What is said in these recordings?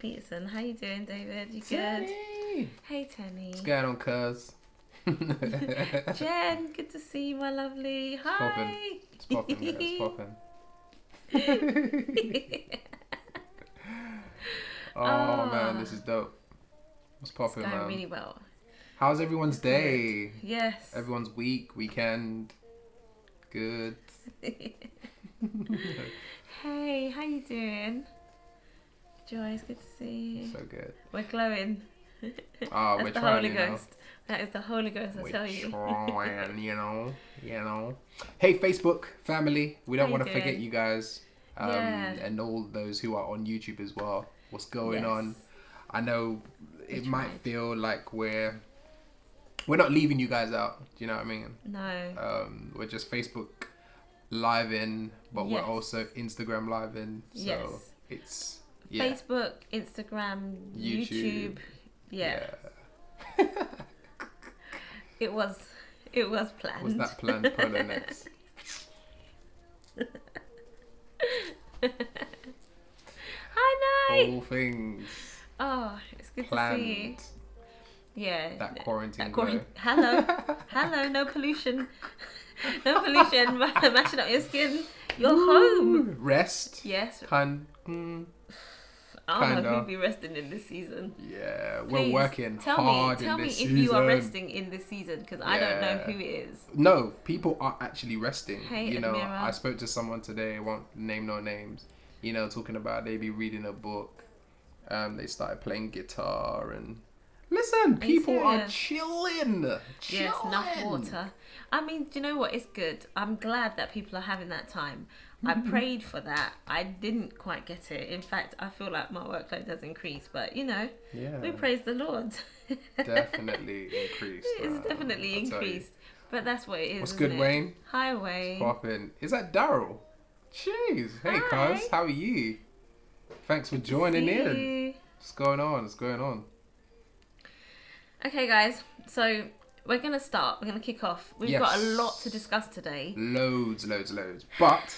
Peterson. How you doing, David? You Tenny. good? Hey, Tenny. What's going on, cuz? Jen, good to see you, my lovely. Hi. It's popping, mate. It's popping. Oh, man, this is dope. What's popping, It's going man? really well. How's everyone's day? Good. Yes. Everyone's week, weekend. Good. Hey, how you doing? Joyce, good to see you. So good. We're glowing. Oh, That's we're the trying, Holy you know. Ghost. That is the Holy Ghost, I We're tell you. trying, you know. Hey, Facebook family. We don't How want you to forget doing? you guys. Yeah. And all those who are on YouTube as well. What's going Yes. on? I know it might tried. feel like we're not leaving you guys out. Do you know what I mean? No. We're just Facebook live in, but we're Yes. also Instagram live in. So Yes. it's yeah. Facebook, Instagram, YouTube. Yeah. It was planned. Was that planned Polo next? Hi, Night. All things Oh, it's good to see you. planned. Yeah. That quarantine. Hello, no pollution. No pollution mashing up your skin. You're home. Rest. Yes. I I don't know Kinda. who'd be resting in this season. Yeah, we're Please, working tell hard me in if this you are season. resting in this season, because I don't know Yeah. who it is. No, people are actually resting. Hey, you know, Admira. I spoke to someone today, I won't name no names, you know, talking about they be reading a book. They started playing guitar and listen, Are you people are serious? chilling. Yes, enough water. I mean, do you know what? It's good. I'm glad that people are having that time. I prayed for that. I didn't quite get it. In fact, I feel like my workload has increased. But, you know, Yeah. we praise the Lord. Definitely increased. It's definitely I'll tell you. increased. But that's what it is. What's isn't good, it? Wayne? Hi, Wayne. Popping. Is that Daryl? Jeez. Hey, Hi. cuz. How are you? Thanks for Good to joining see in. you. What's going on? What's going on? Okay, guys. So we're going to start. We're going to kick off. We've got a Yes. lot to discuss today. Loads. But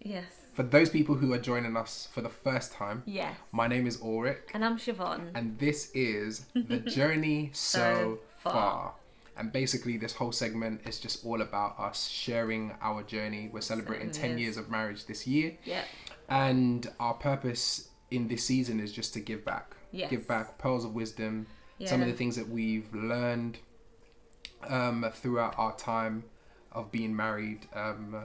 Yes. for those people who are joining us for the first time, Yes. my name is Ulrich, And I'm Siobhan. and this is The Journey So Far. And basically, this whole segment is just all about us sharing our journey. We're celebrating 10 Certainly is. years of marriage this year. Yeah. And our purpose in this season is just to give back. Yes. Give back pearls of wisdom, Yeah. some of the things that we've learned throughout our time of being married.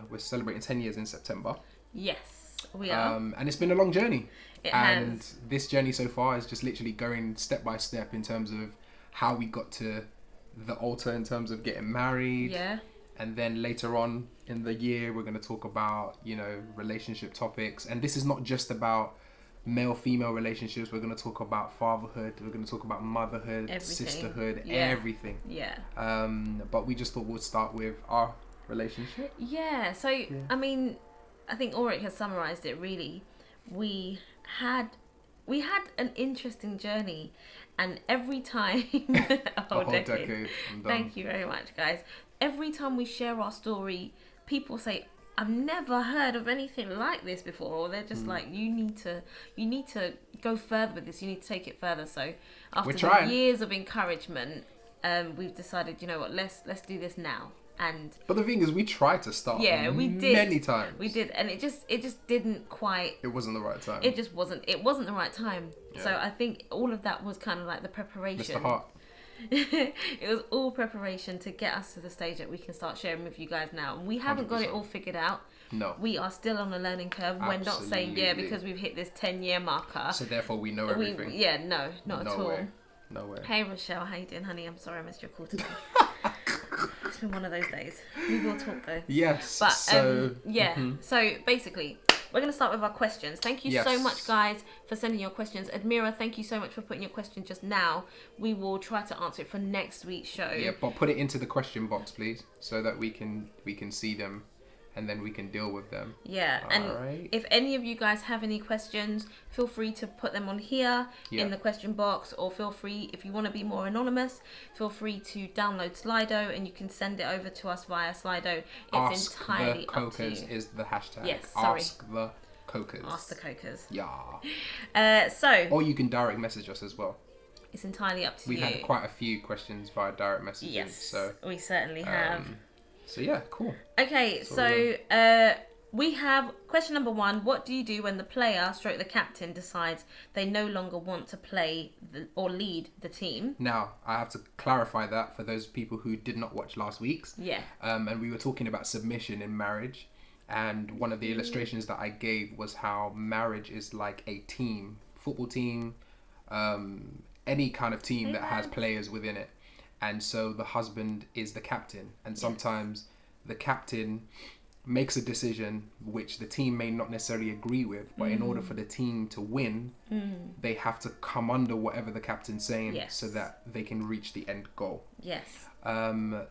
We're celebrating 10 years in September. Yes, we are. And it's been a long journey. It and has. this journey so far is just literally going step by step in terms of how we got to the altar in terms of getting married. Yeah. And then later on in the year, we're going to talk about, you know, relationship topics. And this is not just about male-female relationships. We're going to talk about fatherhood. We're going to talk about motherhood, Everything. sisterhood, Yeah. everything. Yeah. But we just thought we'd start with our relationship. Yeah. So, I mean, I think Ulrich has summarised it really. We had an interesting journey, and every time a whole decade. I'm done. Thank you very much, guys. Every time we share our story, people say, "I've never heard of anything like this before," or they're just like, "You need to go further with this. You need to take it further." So, after We're the trying. years of encouragement, we've decided, you know what, let's do this now. And But the thing is, we tried to start we did many times. We did, and it just didn't quite. It wasn't the right time. It just wasn't. It wasn't the right time. Yeah. So I think all of that was kind of like the preparation. Mr. Hart. It was all preparation to get us to the stage that we can start sharing with you guys now. And we haven't got it 100%. all figured out. No. We are still on a learning curve. We're not saying Absolutely. because we've hit this 10-year marker. So therefore, we know everything. No, not No at all. way. No way. Hey Rochelle, how you doing, honey? I'm sorry I missed your call today. It's been one of those days. We will talk though. Yes. But so so basically, we're going to start with our questions. Thank you so Yes. much, guys, for sending your questions. Admira, thank you so much for putting your question just now. We will try to answer it for next week's show. yeah, but put it into the question box, please, so that we can see them, and then we can deal with them. Yeah, and Alright. if any of you guys have any questions, feel free to put them on here Yeah. in the question box, or feel free, if you want to be more anonymous, feel free to download Slido and you can send it over to us via Slido. It's Ask entirely the up to cokers you. is the hashtag. Yes, sorry. Ask the Cokers. Ask the Cokers. Yeah. So Or you can direct message us as well. it's entirely up to We've you. had quite a few questions via direct messaging. Yes, So we certainly have. so yeah, cool. Okay, So so we have question number 1. What do you do when the player, stroke the captain, decides they no longer want to play or lead the team? Now, I have to clarify that for those people who did not watch last week's. Yeah. And we were talking about submission in marriage. And one of the illustrations that I gave was how marriage is like a team, football team, any kind of team that has players within it. And so the husband is the captain. And sometimes the captain makes a decision which the team may not necessarily agree with, but in order for the team to win, they have to come under whatever the captain's saying so that they can reach the end goal. Yes.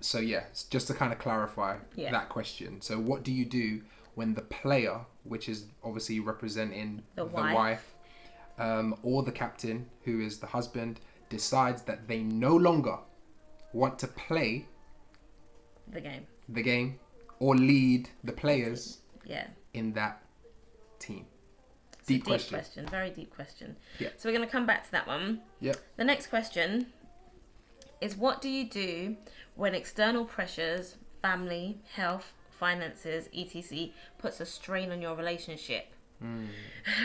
So yeah, just to kind of clarify that question. So what do you do when the player, which is obviously representing the wife, or the captain, who is the husband, decides that they no longer want to play the game or lead the players in that team? Deep question. Very deep question. Yeah. So we're going to come back to that one. Yeah. The next question is, what do you do when external pressures, family, health, finances, etc., puts a strain on your relationship?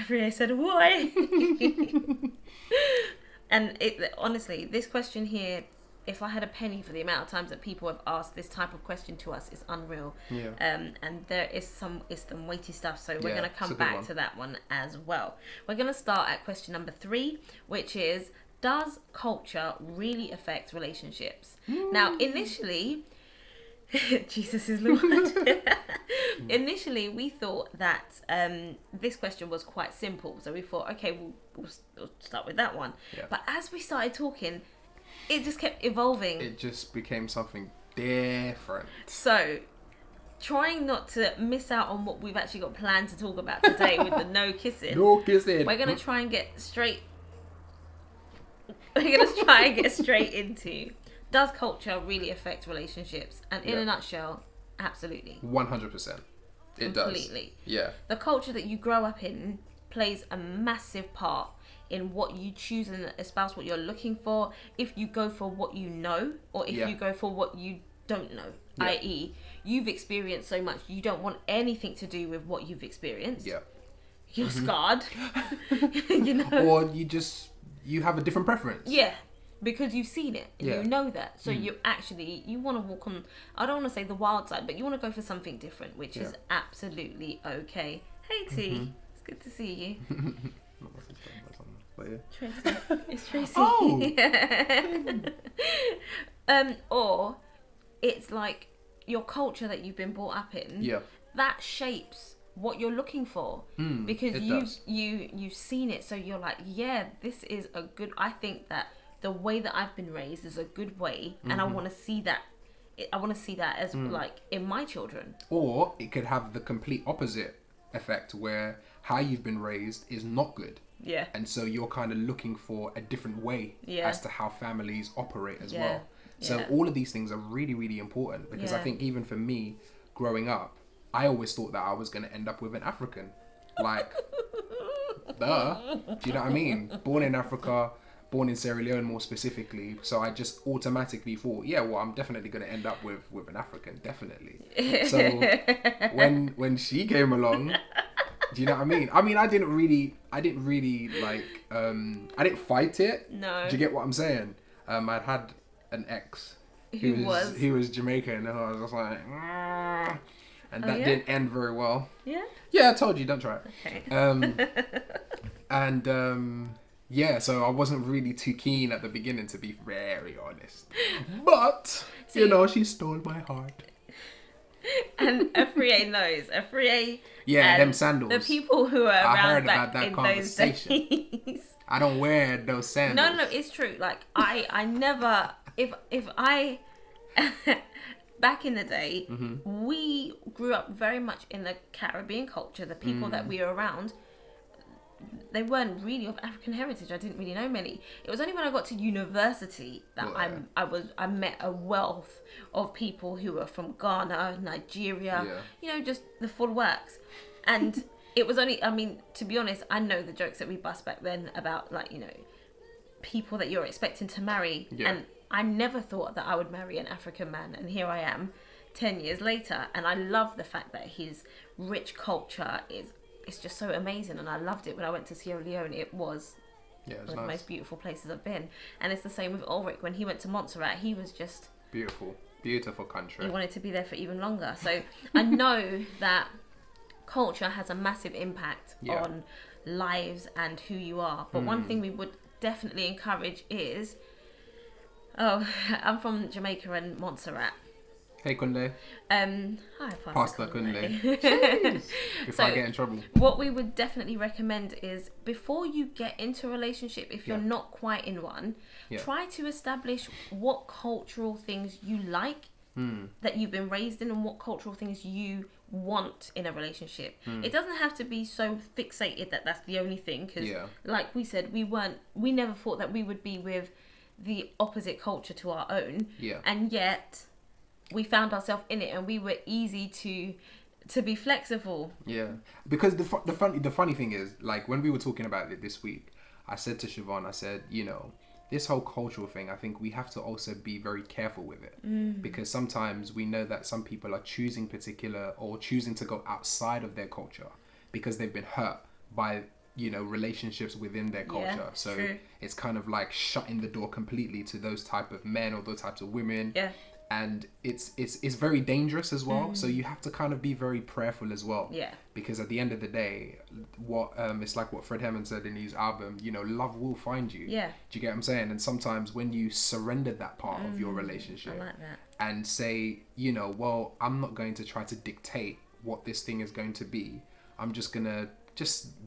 Ria said, why? And honestly, this question here, if I had a penny for the amount of times that people have asked this type of question to us, is unreal. Yeah. And there is some weighty stuff, so we're going to come back to that one as well. We're going to start at question number 3, which is, does culture really affect relationships? Now, initially, Jesus is Lord. Initially, we thought that this question was quite simple, so we thought, okay, we'll start with that one. Yeah. But as we started talking, it just kept evolving. It just became something different. So, trying not to miss out on what we've actually got planned to talk about today with the no kissing. No kissing. We're going to try and get straight... We're going to try and get straight into, does culture really affect relationships? And in a nutshell, absolutely. 100%. It does. Completely. Yeah. The culture that you grow up in plays a massive part in what you choose and espouse, what you're looking for, if you go for what you know, or if you go for what you don't know. I.e., you've experienced so much, you don't want anything to do with what you've experienced. Yeah. You're scarred. You know? Or you have a different preference. Yeah. Because you've seen it and Yeah. you know that. So you want to walk on, I don't want to say the wild side, but you want to go for something different, which is absolutely okay. Hey T, it's good to see you. But yeah. Tracy. It's Tracy. Oh! Or it's like your culture that you've been brought up in. Yeah. That shapes what you're looking for, because you've seen it. So you're like, yeah, this is a good. I think that the way that I've been raised is a good way, and I want to see that. I want to see that as like in my children. Or it could have the complete opposite effect, where how you've been raised is not good. Yeah. And so you're kind of looking for a different way as to how families operate as well. So all of these things are really, really important, because I think even for me, growing up, I always thought that I was going to end up with an African. Like, duh. Do you know what I mean? Born in Africa, born in Sierra Leone more specifically. So I just automatically thought, yeah, well, I'm definitely going to end up with an African, definitely. So when she came along... Do you know what I mean? I mean, I didn't really like, I didn't fight it. No. Do you get what I'm saying? I'd had an ex who was Jamaican, and I was just like, and that didn't end very well. Yeah? Yeah, I told you, don't try it. Okay. Yeah, so I wasn't really too keen at the beginning, to be very honest. But, she stole my heart. And Afriye knows. Afriye. Yeah, them sandals. The people who are around back in those days. I don't wear those sandals. No, it's true. Like I never. If I. Back in the day, we grew up very much in the Caribbean culture. The people that we were around, they weren't really of African heritage. I didn't really know many. It was only when I got to university that I met a wealth of people who were from Ghana, Nigeria, just the full works. And it was only, I mean, to be honest, I know the jokes that we bust back then about, like, you know, people that you're expecting to marry. Yeah. And I never thought that I would marry an African man. And here I am 10 years later. And I love the fact that his rich culture it's just so amazing. And I loved it when I went to Sierra Leone. It was one of the most beautiful places I've been. And it's the same with Ulrich. When he went to Montserrat, he was just... Beautiful country. He wanted to be there for even longer. So I know that culture has a massive impact on lives and who you are. But one thing we would definitely encourage is, I'm from Jamaica and Montserrat. Hey Kunle. Hi Pastor Kunle. Before I get in trouble. What we would definitely recommend is, before you get into a relationship, if you're not quite in one, try to establish what cultural things you like, that you've been raised in, and what cultural things you want in a relationship. It doesn't have to be so fixated that that's the only thing, because like we said, we never thought that we would be with the opposite culture to our own, and yet we found ourselves in it, and we were easy to be flexible. Because the funny thing is, like, when we were talking about it this week, I said to Siobhan, I said, you know, this whole cultural thing, I think we have to also be very careful with it, because sometimes we know that some people are choosing to go outside of their culture because they've been hurt by, you know, relationships within their culture. So true. It's kind of like shutting the door completely to those type of men or those types of women. And it's very dangerous as well. So you have to kind of be very prayerful as well. Because at the end of the day, it's like what Fred Hammond said in his album, you know, love will find you. Do you get what I'm saying? And sometimes when you surrender that part of your relationship, I like that. And say, you know, well, I'm not going to try to dictate what this thing is going to be. I'm just gonna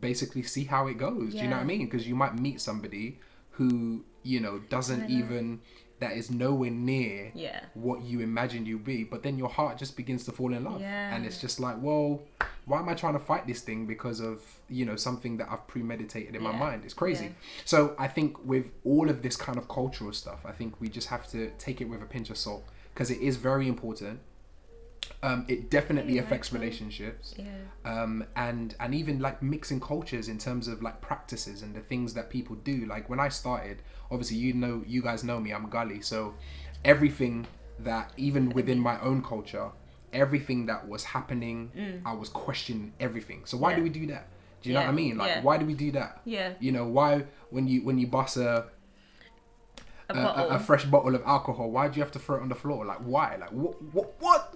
basically see how it goes. Do you know what I mean? Because you might meet somebody who, you know, doesn't even... that is nowhere near what you imagined you'd be, but then your heart just begins to fall in love, and it's just like, well, why am I trying to fight this thing because of, you know, something that I've premeditated in my mind? It's crazy. So I think with all of this kind of cultural stuff, I think we just have to take it with a pinch of salt, because it is very important. It definitely affects relationships, and even like mixing cultures in terms of like practices and the things that people do. Like when I started, obviously, you guys know me, I'm Gully, so everything that, even within my own culture, everything that was happening, I was questioning everything. So why do we do that? Do you know what I mean? Like, why do we do that? You know, why when you bust a fresh bottle of alcohol, why do you have to throw it on the floor? Like, why? Like, what?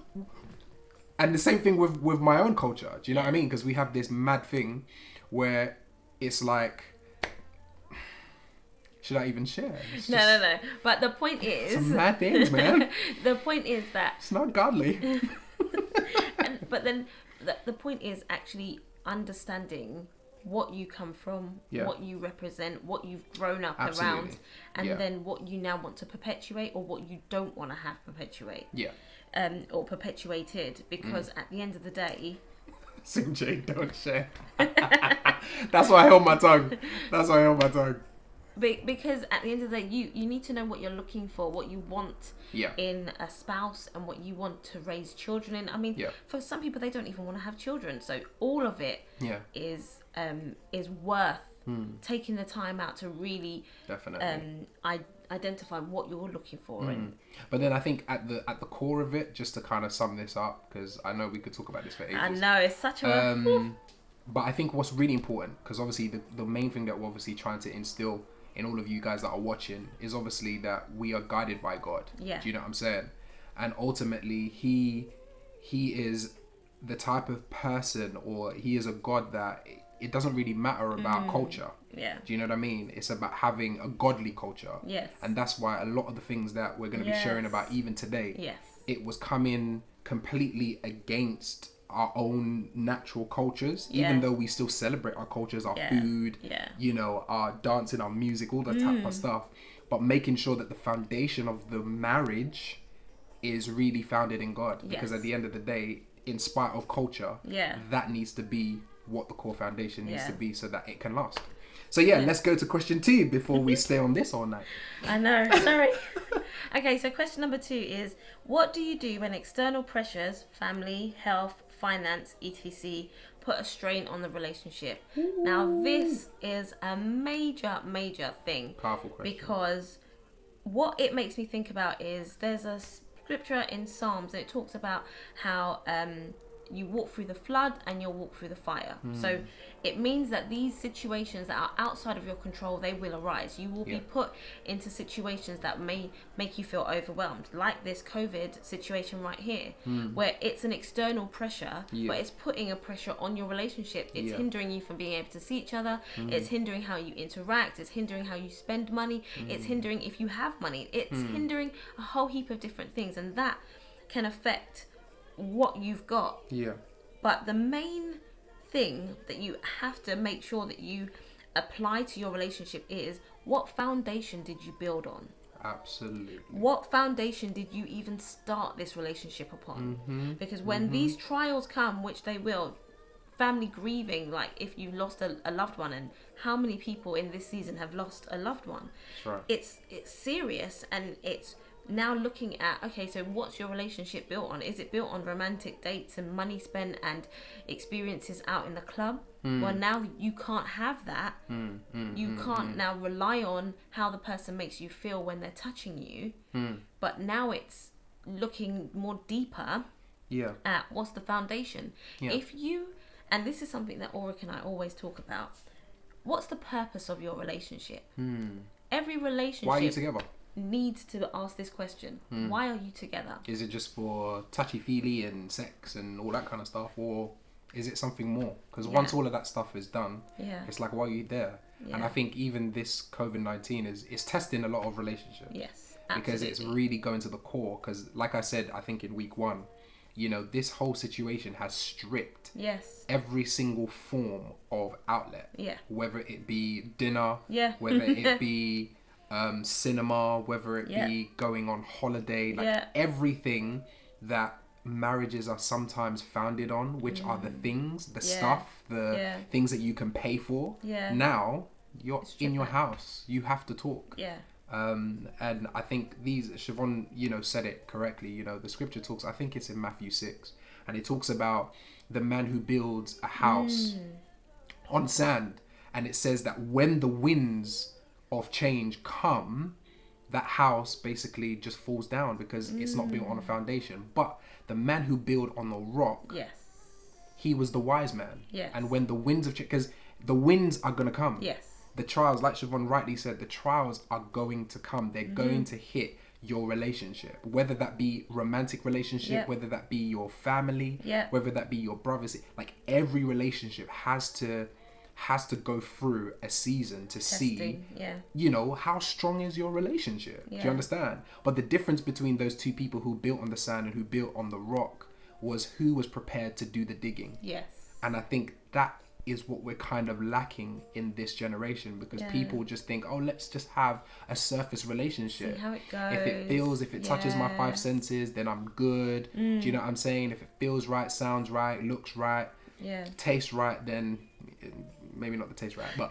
And the same thing with my own culture. Do you know what I mean? Because we have this mad thing where it's like, should I even share? No. But the point is... Some mad things, man. The point is that... It's not godly. But then the point is actually understanding what you come from, what you represent, what you've grown up around, and then what you now want to perpetuate, or what you don't want to have perpetuate. Or perpetuated, because at the end of the day... Sim J, don't share. That's why I held my tongue. Because at the end of the day, you need to know what you're looking for, what you want in a spouse, and what you want to raise children in. I mean, for some people, they don't even want to have children. So all of it is worth taking the time out to really identify what you're looking for. But then I think at the core of it, just to kind of sum this up, because I know we could talk about this for ages. I know, it's such a... But I think what's really important, because obviously the main thing that we're obviously trying to instill in all of you guys that are watching is obviously that we are guided by God. Do you know what I'm saying? And ultimately, he is the type of person, or he is a God that it doesn't really matter about culture. Do you know what I mean? It's about having a godly culture. And that's why a lot of the things that we're going to be sharing about even today, it was coming completely against our own natural cultures, even though we still celebrate our cultures, our food, you know, our dancing, our music, all that type of stuff, but making sure that the foundation of the marriage is really founded in God, because at the end of the day, in spite of culture, that needs to be what the core foundation needs to be, so that it can last. So let's go to question 2 before we stay on this all night. I know, sorry. Okay, so question number 2 is, what do you do when external pressures, family, health, finance, etc., put a strain on the relationship. Now, this is a major thing. Powerful question. Because what it makes me think about is there's a scripture in Psalms, and it talks about how you walk through the flood and you'll walk through the fire. So it means that these situations that are outside of your control, they will arise. You will be put into situations that may make you feel overwhelmed, like this COVID situation right here, where it's an external pressure, but it's putting a pressure on your relationship. It's hindering you from being able to see each other. It's hindering how you interact. It's hindering how you spend money. It's hindering if you have money. It's hindering a whole heap of different things, and that can affect what you've got. But the main thing that you have to make sure that you apply to your relationship is, what foundation did you build on? Absolutely. What foundation did you even start this relationship upon? Because when these trials come, which they will, family grieving, like if you lost a loved one, and how many people in this season have lost a loved one, it's serious. And it's now looking at, okay, so what's your relationship built on? Is it built on romantic dates and money spent and experiences out in the club? Well, now you can't have that. You can't now rely on how the person makes you feel when they're touching you. But now it's looking more deeper at what's the foundation. If you, and this is something that Ulrich and I always talk about, what's the purpose of your relationship? Every relationship, why are you together, needs to ask this question. Why are you together? Is it just for touchy-feely and sex and all that kind of stuff, or is it something more? Because once all of that stuff is done, it's like, why are you there? And I think even this COVID-19 is testing a lot of relationships. Yes, absolutely. Because it's really going to the core. Because like I said, I think in week 1, you know, this whole situation has stripped every single form of outlet. Whether it be dinner, whether it be cinema, whether it be going on holiday, like everything that marriages are sometimes founded on, which are the things, the stuff, the things that you can pay for. Now you're in your house, you have to talk. And I think Siobhan, you know, said it correctly. You know, the scripture talks, I think it's in Matthew 6, and it talks about the man who builds a house on sand, and it says that when the winds of change come, that house basically just falls down because it's not built on a foundation. But the man who built on the rock, he was the wise man. And when the winds of change, because the winds are going to come. The trials, like Siobhan rightly said, the trials are going to come. They're going to hit your relationship, whether that be romantic relationship, whether that be your family, whether that be your brothers. Like every relationship has to go through a season to see, you know, how strong is your relationship. Do you understand? But the difference between those two people who built on the sand and who built on the rock was who was prepared to do the digging. And I think that is what we're kind of lacking in this generation, because people just think, oh, let's just have a surface relationship. See how it goes. If it touches my 5 senses, then I'm good. Do you know what I'm saying? If it feels right, sounds right, looks right, tastes right, then maybe not the taste right, but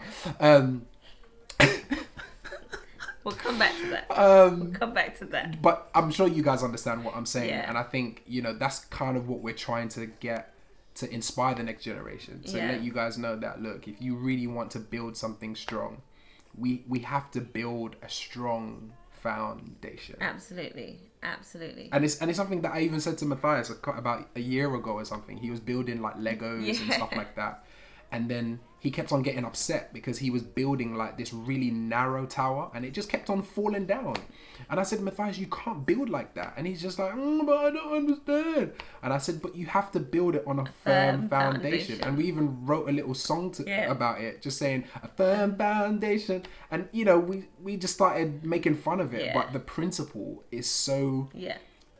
we'll come back to that. But I'm sure you guys understand what I'm saying, and I think, you know, that's kind of what we're trying to get to inspire the next generation. So let you guys know that, look, if you really want to build something strong, we have to build a strong foundation. Absolutely. And it's something that I even said to Matthias about a year ago or something. He was building like Legos and stuff like that, and then he kept on getting upset because he was building like this really narrow tower and it just kept on falling down. And I said, Matthias, you can't build like that. And he's just like, but I don't understand. And I said, but you have to build it on a firm foundation. And we even wrote a little song about it, just saying a firm foundation. And, you know, we just started making fun of it. But the principle is so...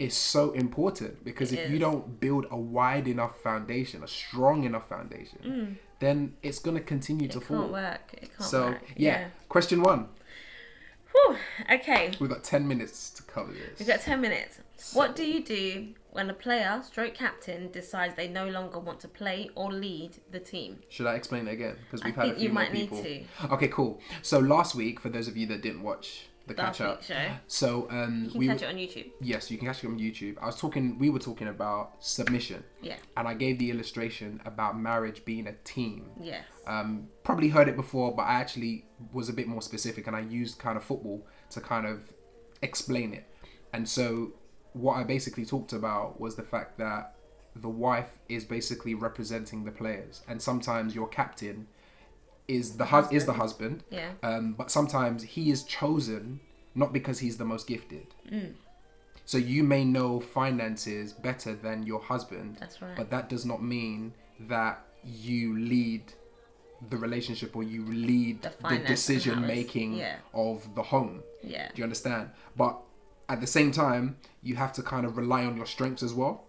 is so important, because if you don't build a wide enough foundation, a strong enough foundation, then it's going to continue to fall. It can't work. Yeah. Question 1. Whew, okay. We've got 10 minutes to cover this. We've got 10 minutes. So, what do you do when a player, stroke captain, decides they no longer want to play or lead the team? Should I explain it again? Because we've had a few you more might people. Need to. Okay, cool. So last week, for those of you that didn't watch The Catch Up show. So you can catch it on YouTube. Yes, you can catch it on YouTube. We were talking about submission. Yeah. And I gave the illustration about marriage being a team. Yes. Probably heard it before, but I actually was a bit more specific, and I used kind of football to kind of explain it. And so what I basically talked about was the fact that the wife is basically representing the players, and sometimes your captain is the husband. Yeah. But sometimes he is chosen not because he's the most gifted. So you may know finances better than your husband. That's right. But that does not mean that you lead the relationship or you lead the decision making of the home. Yeah. Do you understand? But at the same time, you have to kind of rely on your strengths as well.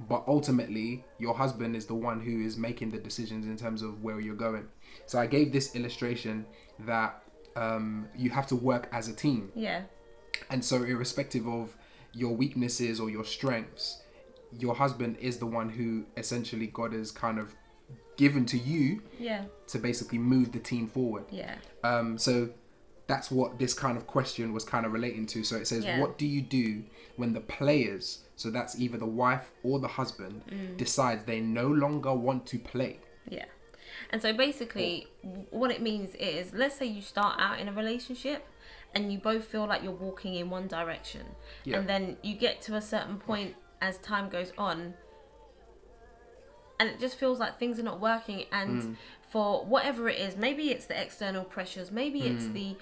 But ultimately, your husband is the one who is making the decisions in terms of where you're going. So I gave this illustration that you have to work as a team. Yeah. And so irrespective of your weaknesses or your strengths, your husband is the one who essentially God has kind of given to you to basically move the team forward. Yeah. So that's what this kind of question was kind of relating to. So it says, what do you do when the players, so that's either the wife or the husband, decides they no longer want to play? Yeah. And so basically what it means is, let's say you start out in a relationship and you both feel like you're walking in one direction. Yeah. And then you get to a certain point as time goes on and it just feels like things are not working, and for whatever it is, maybe it's the external pressures, maybe it's the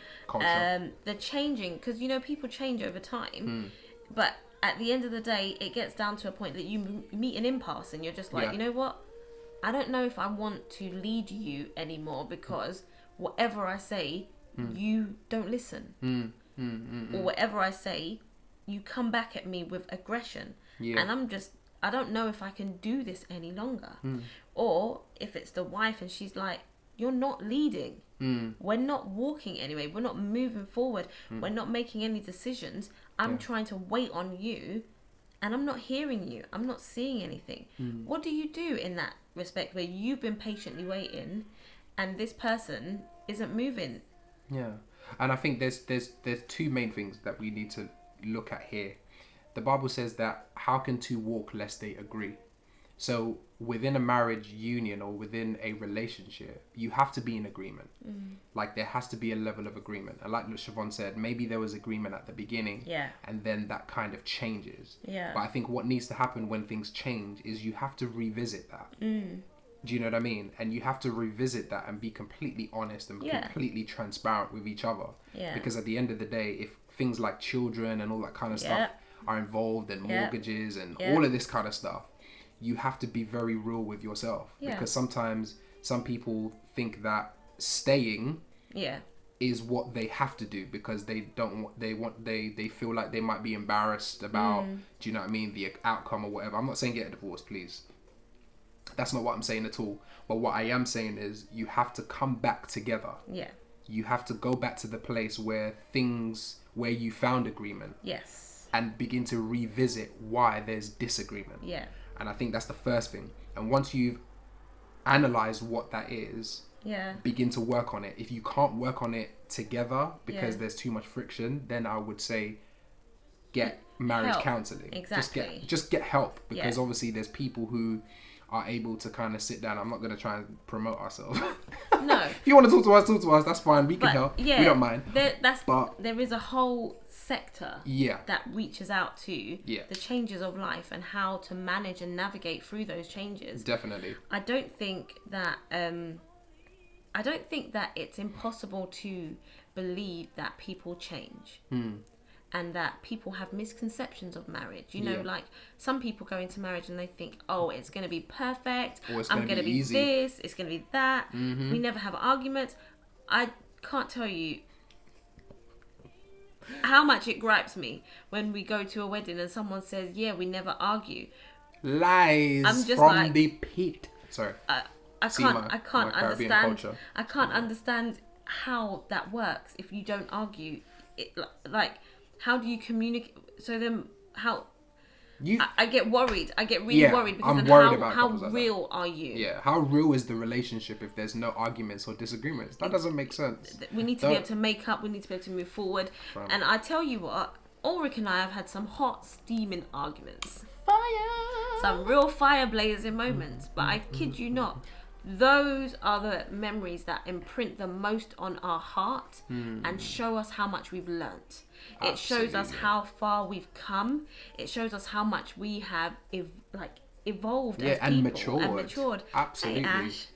changing, because people change over time, but at the end of the day it gets down to a point that you meet an impasse and you're just like, you know what, I don't know if I want to lead you anymore, because whatever I say you don't listen, or whatever I say you come back at me with aggression, and I don't know if I can do this any longer. Or if it's the wife and she's like, you're not leading. We're not walking anyway. We're not moving forward. We're not making any decisions. I'm trying to wait on you and I'm not hearing you. I'm not seeing anything. What do you do in that respect where you've been patiently waiting and this person isn't moving? Yeah. And I think there's two main things that we need to look at here. The Bible says that how can two walk lest they agree? So within a marriage union or within a relationship, you have to be in agreement. Like there has to be a level of agreement. And like Siobhan said, maybe there was agreement at the beginning, and then that kind of changes. But I think what needs to happen when things change is you have to revisit that. Do you know what I mean? And you have to revisit that and be completely honest and completely transparent with each other. Because at the end of the day, if things like children and all that kind of stuff are involved, and mortgages and all of this kind of stuff, you have to be very real with yourself. Because sometimes some people think that staying is what they have to do because they feel like they might be embarrassed about do you know what I mean, the outcome or whatever. I'm not saying get a divorce, please. That's not what I'm saying at all. But what I am saying is you have to come back together. You have to go back to the place where you found agreement. And begin to revisit why there's disagreement. And I think that's the first thing. And once you've analysed what that is, begin to work on it. If you can't work on it together because there's too much friction, then I would say get marriage counselling. Exactly. Just get help, because obviously there's people who are able to kind of sit down. I'm not going to try and promote ourselves. No. If you want to talk to us, that's fine. We can help. We don't mind. There is a whole sector that reaches out to the changes of life and how to manage and navigate through those changes. Definitely. I don't think that it's impossible to believe that people change. And that people have misconceptions of marriage. You know, like some people go into marriage and they think, oh, it's going to be perfect. I'm going to be this. It's going to be that. We never have arguments. I can't tell you how much it gripes me when we go to a wedding and someone says, yeah, we never argue. Lies I'm just from like, the pit. Sorry. I can't understand. I can't understand how that works if you don't argue. How do you communicate? So then how I get worried. I get really worried because I'm worried about how couples like real are you? Yeah, how real is the relationship if there's no arguments or disagreements? That doesn't make sense. We need to be able to make up. We need to be able to move forward. And I tell you what, Ulrich and I have had some hot, steaming arguments. Fire! Some real fire blazing moments. But I kid you not, those are the memories that imprint the most on our heart and show us how much we've learnt. It shows us how far we've come. It shows us how much we have evolved as people and matured. Absolutely. Hey, Ash,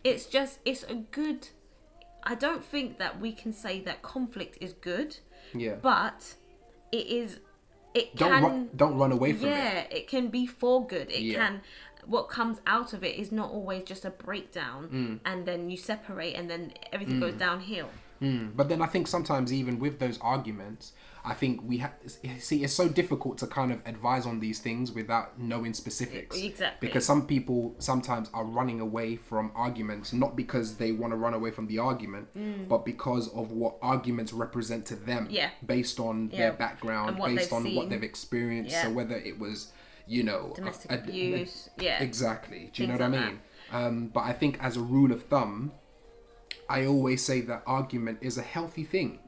it's a good. I don't think that we can say that conflict is good. Yeah. But it is. Don't run away from it. Yeah, it can be for good. It can. What comes out of it is not always just a breakdown, and then you separate, and then everything goes downhill. But then I think sometimes even with those arguments, I think it's so difficult to kind of advise on these things without knowing specifics. Exactly. Because some people sometimes are running away from arguments, not because they want to run away from the argument, but because of what arguments represent to them. Yeah. Based on their background, based on seen. what they've experienced. Yeah. So whether it was, domestic abuse. Exactly. Do you know what I mean? But I think as a rule of thumb, I always say that argument is a healthy thing.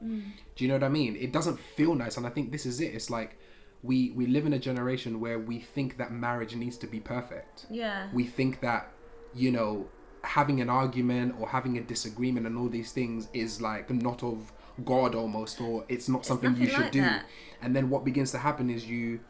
Do you know what I mean? It doesn't feel nice, and I think this is it. It's like we live in a generation where we think that marriage needs to be perfect. Yeah. We think that, having an argument or having a disagreement and all these things is like not of God almost, or it's not something you should do. That. And then what begins to happen is you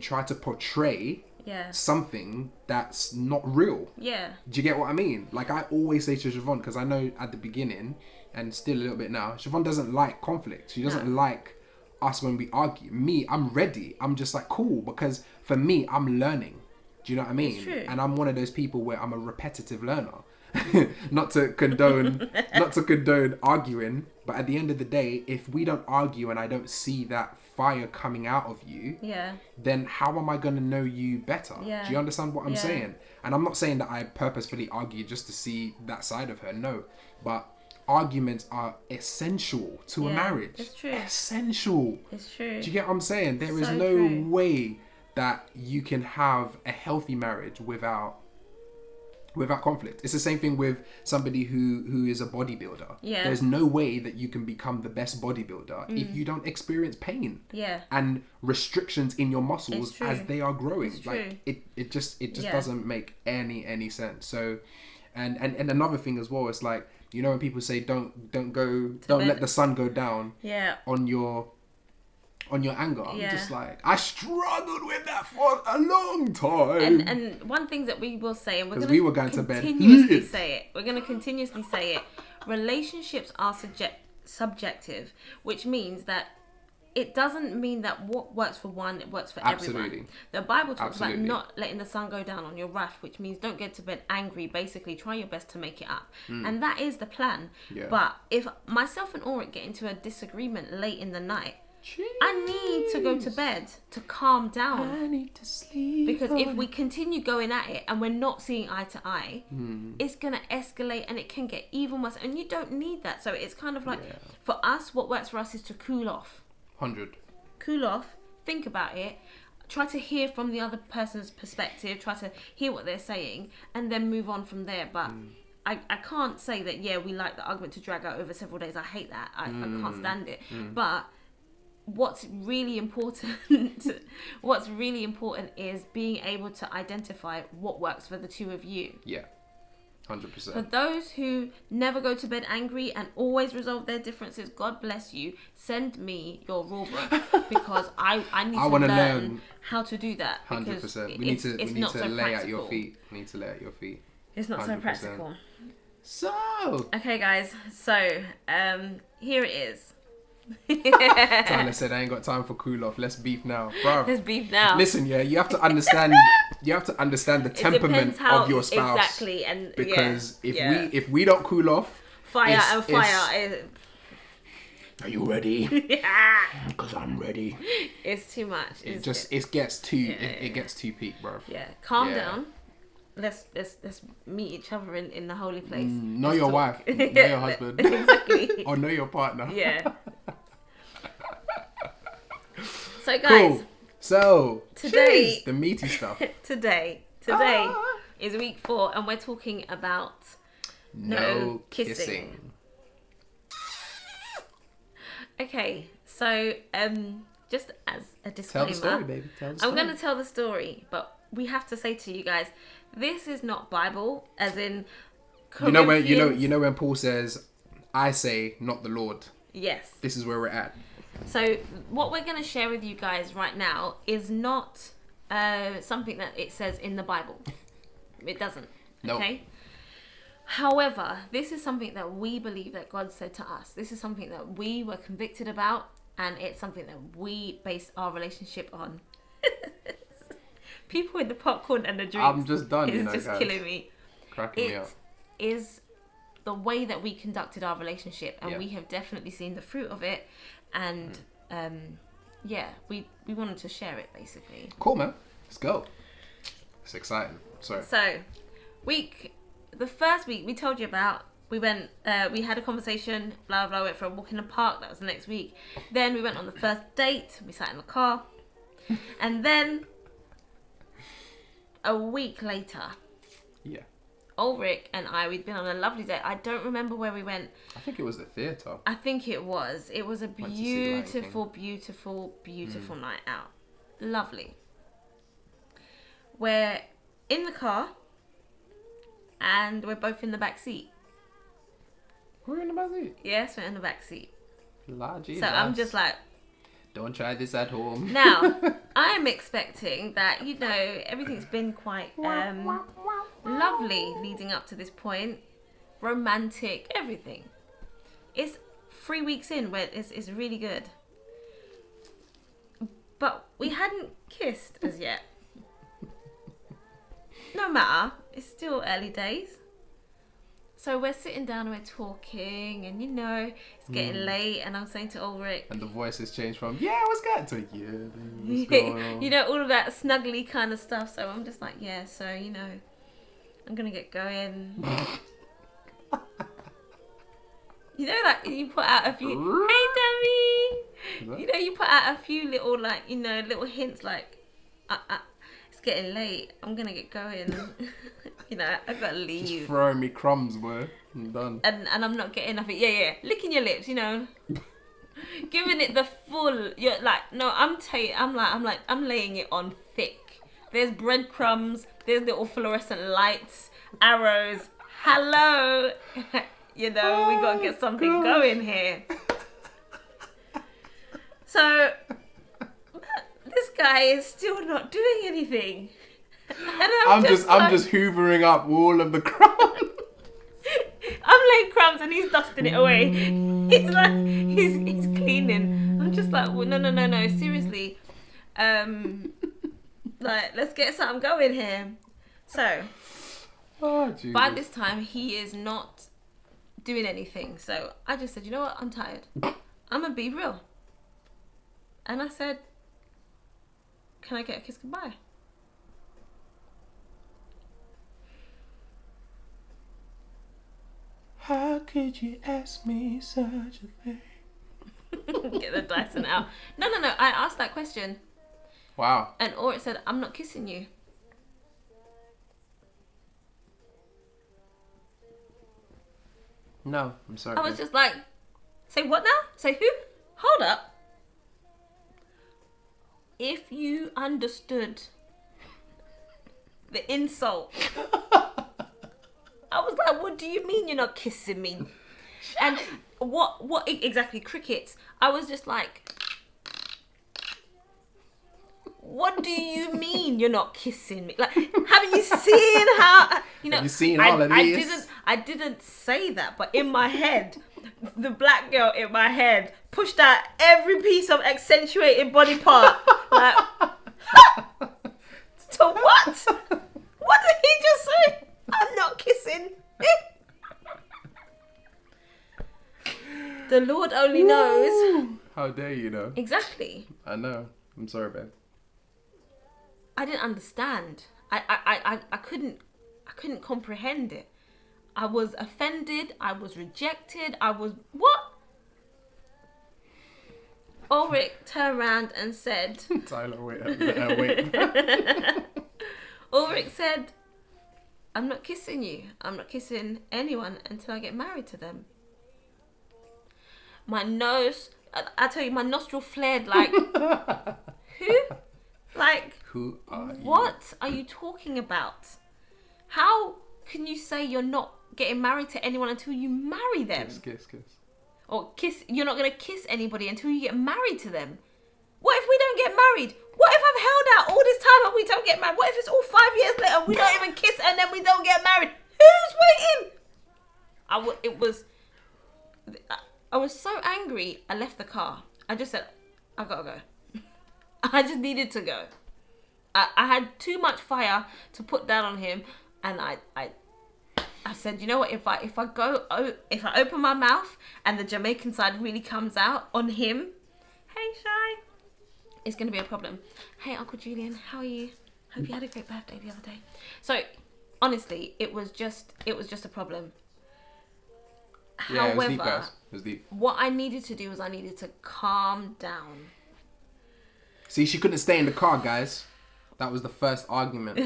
try to portray something that's not real. Yeah. Do you get what I mean? Like I always say to Siobhan, because I know at the beginning and still a little bit now, Siobhan doesn't like conflict. She doesn't like us when we argue. Me, I'm ready. I'm just like, cool, because for me, I'm learning. Do you know what I mean? It's true. And I'm one of those people where I'm a repetitive learner. not to condone arguing, but at the end of the day, if we don't argue and I don't see that fire coming out of you, then how am I going to know you better? Do you understand what I'm saying? And I'm not saying that I purposefully argue just to see that side of her, no, but arguments are essential to a marriage. It's true. Essential. It's true. Do you get what I'm saying? There is no way that you can have a healthy marriage without conflict. It's the same thing with somebody who is a bodybuilder. Yeah. There's no way that you can become the best bodybuilder if you don't experience pain. Yeah. And restrictions in your muscles as they are growing. It's like true. It just doesn't make any sense. So and another thing as well, it's like, when people say don't let the sun go down on your anger. I'm just like, I struggled with that for a long time. And one thing that we will say, and we're going to bed. Continuously say it. We're going to continuously say it. Relationships are subjective, which means that it doesn't mean that what works for one, it works for everyone. The Bible talks about not letting the sun go down on your wrath, which means don't get to bed angry. Basically, try your best to make it up. And that is the plan. Yeah. But if myself and Ulrich get into a disagreement late in the night, I need to go to bed to calm down. I need to sleep. Because if we continue going at it and we're not seeing eye to eye, it's going to escalate and it can get even worse. And you don't need that. So it's kind of like, for us, what works for us is to cool off. 100. Cool off, think about it, try to hear from the other person's perspective, try to hear what they're saying, and then move on from there. But I can't say that, we like the argument to drag out over several days. I hate that. I can't stand it. But what's really important is being able to identify what works for the two of you. 100%. For those who never go to bed angry and always resolve their differences, God bless you. Send me your rule book, because I need to learn how to do that. 100%. We need to lay at your feet. It's not 100%. So practical. So okay, guys. So here it is. Tyler said, I ain't got time for cool off. Let's beef now, bruv. Let's beef now. Listen, you have to understand. You have to understand the temperament of your spouse. Exactly, and because if we don't cool off, fire. Are you ready? Because I'm ready. It's too much. It gets too peak, bruv. Yeah, calm down. Let's meet each other in the holy place. Know your wife, know your husband, exactly, or know your partner. Yeah. So guys, So, Today- jeez, the meaty stuff. Today is week 4, and we're talking about No kissing. Okay, so just as a disclaimer, Tell the story, baby. Tell the I'm story. going to tell the story, but we have to say to you guys, this is not Bible, as in You know Corinthians. when Paul says, "I say, not the Lord." Yes. This is where we're at. So what we're going to share with you guys right now is not something that it says in the Bible. It doesn't. No. Okay. However, this is something that we believe that God said to us. This is something that we were convicted about, and it's something that we based our relationship on. People with the popcorn and the drinks. I'm just done. It's You know, just guys. killing me. Cracking me It up. is the way that we conducted our relationship, and Yeah. we have definitely seen the fruit of it. And we wanted to share it basically. Cool, man. Let's go. It's exciting. Sorry. So, the first week we told you about, we went, we had a conversation, blah, blah, went for a walk in the park, that was the next week. Then we went on the first date, we sat in the car. And then, a week later, Yeah. Ulrich and I, we'd been on a lovely date. I don't remember where we went. I think it was the theatre. I think it was. It was a Went to see Lion beautiful, beautiful night out. Lovely. We're in the car, and we're both in the back seat. We're in the back seat. Yes, we're in the back seat. La Jesus. So I'm just like, Don't try this at home. now, I'm expecting that, everything's been quite lovely leading up to this point. Romantic, everything. It's 3 weeks in where it's really good. But we hadn't kissed as yet. No matter, it's still early days. So we're sitting down and we're talking, and it's getting late, and I'm saying to Ulrich, And the voice has changed from, yeah, what's going to what's going on? all of that snuggly kind of stuff. So I'm just like, yeah, so, I'm going to get going. Like you put out a few, hey, Demi! You put out a few little, little hints like, it's getting late. I'm going to get going. I've got to leave. Just throwing me crumbs, boy. I'm done. And I'm not getting nothing. Yeah. Licking your lips, Giving it the full. You're like, no, I'm laying it on thick. There's breadcrumbs. There's little fluorescent lights, arrows. Hello. We got to get something going here. So, this guy is still not doing anything. And I'm just hoovering up all of the crumbs. I'm laying crumbs and he's dusting it away. He's like, he's cleaning. I'm just like, well, no, seriously. Let's get something going here. So, Jesus. by this time, he is not doing anything. So I just said, you know what? I'm tired. I'm gonna be real. And I said, can I get a kiss goodbye? How could you ask me such a thing? Get the Dyson out. No. I asked that question. Wow. And Ulrich said, I'm not kissing you. No, I'm sorry. I was babe. just like, say what now? Say who? Hold up. If you understood the insult, I was like, what do you mean you're not kissing me? And what exactly, crickets? I was just like, what do you mean you're not kissing me? Like, haven't you seen how, Have you seen all of these? I didn't say that, but in my head, the black girl in my head pushed out every piece of accentuated body part. Like, so what? What did he just say? I'm not kissing. The Lord only knows. How dare you know? Exactly. I know. I'm sorry, babe. I didn't understand. I couldn't comprehend it. I was offended. I was rejected. I was what? Ulrich turned around and said... Tyler, wait. Ulrich said, I'm not kissing you. I'm not kissing anyone until I get married to them. My nose... I tell you, my nostril flared like... Who? Like... Who are you? What are you talking about? How can you say you're not getting married to anyone until you marry them? Kiss. Or kiss, you're not going to kiss anybody until you get married to them. What if we don't get married? What if I've held out all this time and we don't get married? What if it's all 5 years later and we don't even kiss and then we don't get married? Who's waiting? I was so angry, I left the car. I just said, I gotta go. I just needed to go. I had too much fire to put down on him, and I said, you know what? If I open my mouth and the Jamaican side really comes out on him, hey Shy, it's gonna be a problem. Hey Uncle Julian, how are you? Hope you had a great birthday the other day. So honestly, it was just a problem. Yeah, However, it was deep, guys. It was deep. What I needed to do was I needed to calm down. See, she couldn't stay in the car, guys. That was the first argument.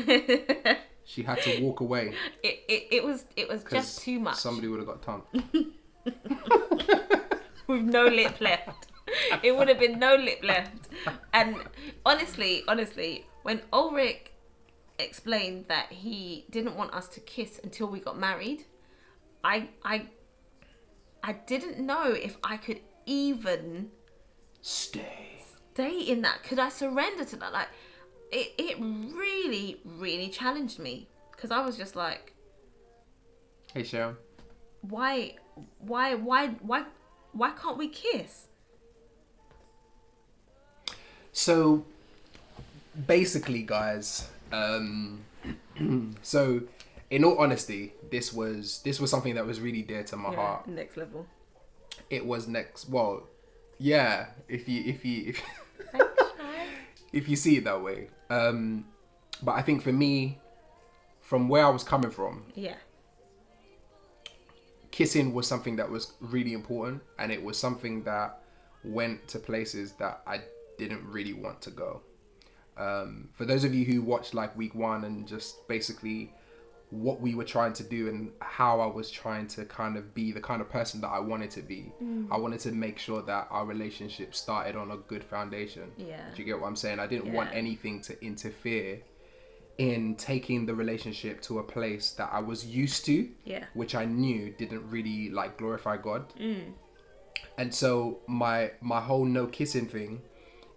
She had to walk away. It was just too much. Somebody would have got tongue. With no lip left. It would have been no lip left. And honestly, when Ulrich explained that he didn't want us to kiss until we got married, I didn't know if I could even stay in that. Could I surrender to that? Like, it really, really challenged me, because I was just like, hey Sharon, why can't we kiss? So basically, guys, so in all honesty, this was something that was really dear to my heart. Next level. It was well, yeah, if you if you see it that way. But I think for me, from where I was coming from, kissing was something that was really important, and it was something that went to places that I didn't really want to go. For those of you who watched like week 1 and just basically what we were trying to do and how I was trying to kind of be the kind of person that I wanted to be. I wanted to make sure that our relationship started on a good foundation. Yeah. Do you get what I'm saying? I didn't want anything to interfere in taking the relationship to a place that I was used to, which I knew didn't really like glorify God. And so my whole no kissing thing,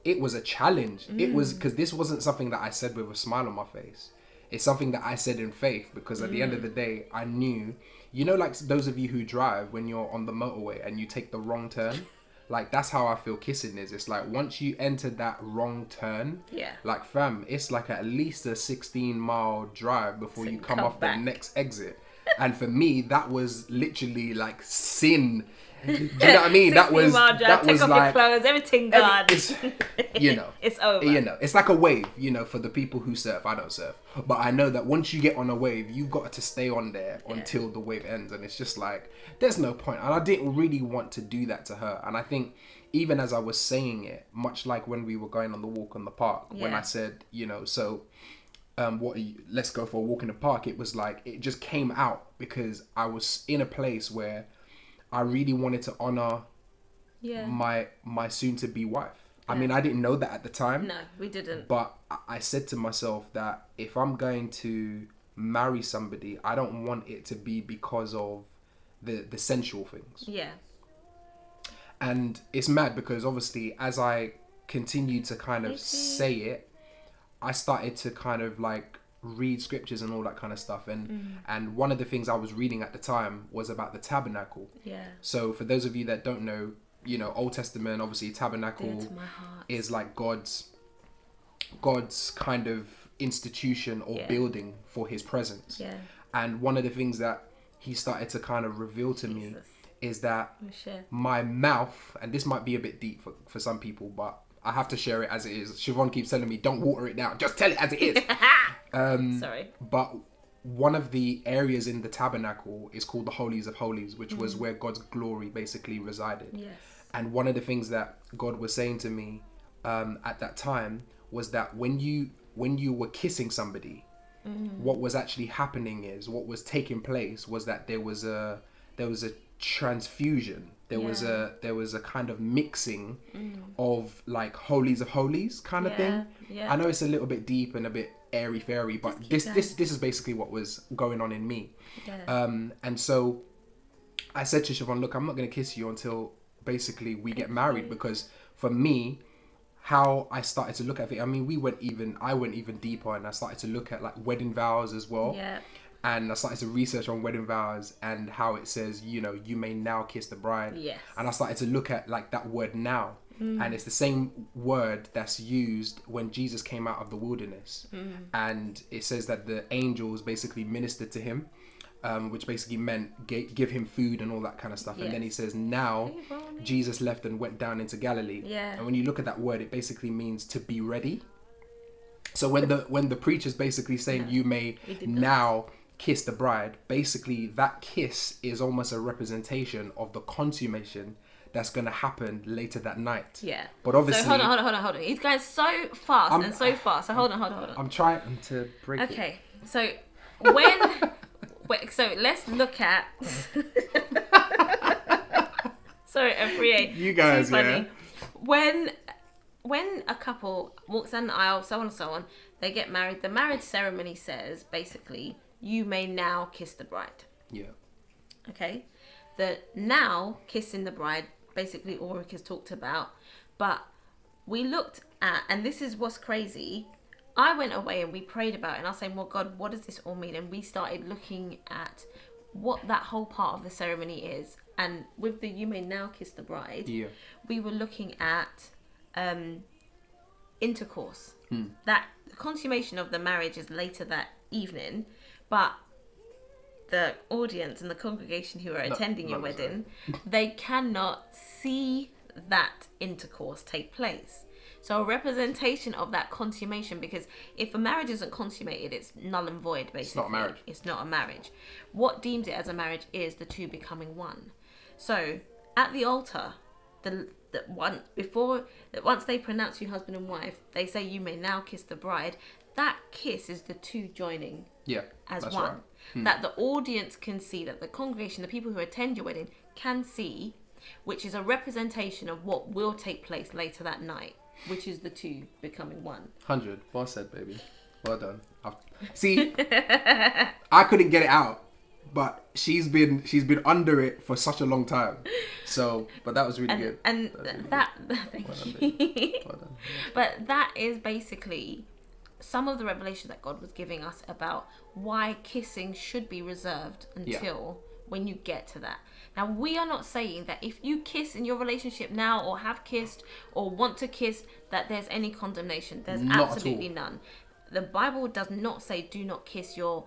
it was a challenge. It was because this wasn't something that I said with a smile on my face. It's something that I said in faith, because at the end of the day, I knew, you know, like those of you who drive when you're on the motorway and you take the wrong turn, like that's how I feel kissing is. It's like once you enter that wrong turn, like fam, it's like at least a 16-mile drive before you come off the next exit. And for me, that was literally like sin. Do you know what I mean? That was like your clothes, everything gone. You know, it's over. You know, it's like a wave. You know, for the people who surf, I don't surf, but I know that once you get on a wave, you've got to stay on there until the wave ends, and it's just like there's no point. And I didn't really want to do that to her. And I think even as I was saying it, much like when we were going on the walk on the park, when I said, you know, so. Let's go for a walk in the park. It was like it just came out because I was in a place where I really wanted to honor my soon to be wife. I mean, I didn't know that at the time. No, we didn't. But I said to myself that if I'm going to marry somebody, I don't want it to be because of the sensual things. Yeah. And it's mad because obviously as I continued to kind of say it, I started to kind of like read scriptures and all that kind of stuff. And one of the things I was reading at the time was about the tabernacle. Yeah. So for those of you that don't know, you know, Old Testament, obviously tabernacle is like God's kind of institution or building for his presence. Yeah. And one of the things that he started to kind of reveal to me is that my mouth, and this might be a bit deep for some people, but I have to share it as it is. Siobhan keeps telling me, don't water it down. Just tell it as it is. Sorry. But one of the areas in the tabernacle is called the Holies of Holies, which was where God's glory basically resided. Yes. And one of the things that God was saying to me at that time was that when you were kissing somebody, what was actually happening is, what was taking place was that there was a transfusion. There was a kind of mixing of like holies of holies kind of thing. Yeah. I know it's a little bit deep and a bit airy fairy, but this is basically what was going on in me. Yeah. And so I said to Siobhan, look, I'm not going to kiss you until basically we get married, because for me, how I started to look at it, I mean, I went even deeper, and I started to look at like wedding vows as well. Yeah. And I started to research on wedding vows and how it says, you know, you may now kiss the bride. Yes. And I started to look at like that word now. And it's the same word that's used when Jesus came out of the wilderness. And it says that the angels basically ministered to him, which basically meant give him food and all that kind of stuff. Yes. And then he says, now Jesus left and went down into Galilee. Yeah. And when you look at that word, it basically means to be ready. So when the preacher's basically saying you may now kiss the bride, basically that kiss is almost a representation of the consummation that's going to happen later that night. Yeah. But obviously... So hold on. He's going so fast So hold on. I'm trying to break it. Okay. So when... so let's look at... Sorry, Afriye. You guys, yeah. When a couple walks down the aisle, so on and so on, they get married, the marriage ceremony says, basically, you may now kiss the bride. Yeah. Okay? The now kissing the bride, basically Ulrich has talked about, but we looked at, and this is what's crazy, I went away and we prayed about it, and I was saying, well, God, what does this all mean? And we started looking at what that whole part of the ceremony is. And with the you may now kiss the bride, we were looking at intercourse. That the consummation of the marriage is later that evening, but the audience and the congregation who are attending your wedding, they cannot see that intercourse take place. So a representation of that consummation, because if a marriage isn't consummated, it's null and void, basically. It's not a marriage. It's not a marriage. What deems it as a marriage is the two becoming one. So at the altar, once they pronounce you husband and wife, they say you may now kiss the bride. That kiss is the two joining as one. Right. That the audience can see, that the congregation, the people who attend your wedding can see, which is a representation of what will take place later that night, which is the two becoming one. 100. Well said, baby. Well done. See, I couldn't get it out, but she's been under it for such a long time. So, but that was really good. And thank you. Well done. But that is basically some of the revelation that God was giving us about why kissing should be reserved until when you get to that. Now, we are not saying that if you kiss in your relationship now, or have kissed, or want to kiss, that there's any condemnation. There's absolutely none. The Bible does not say do not kiss your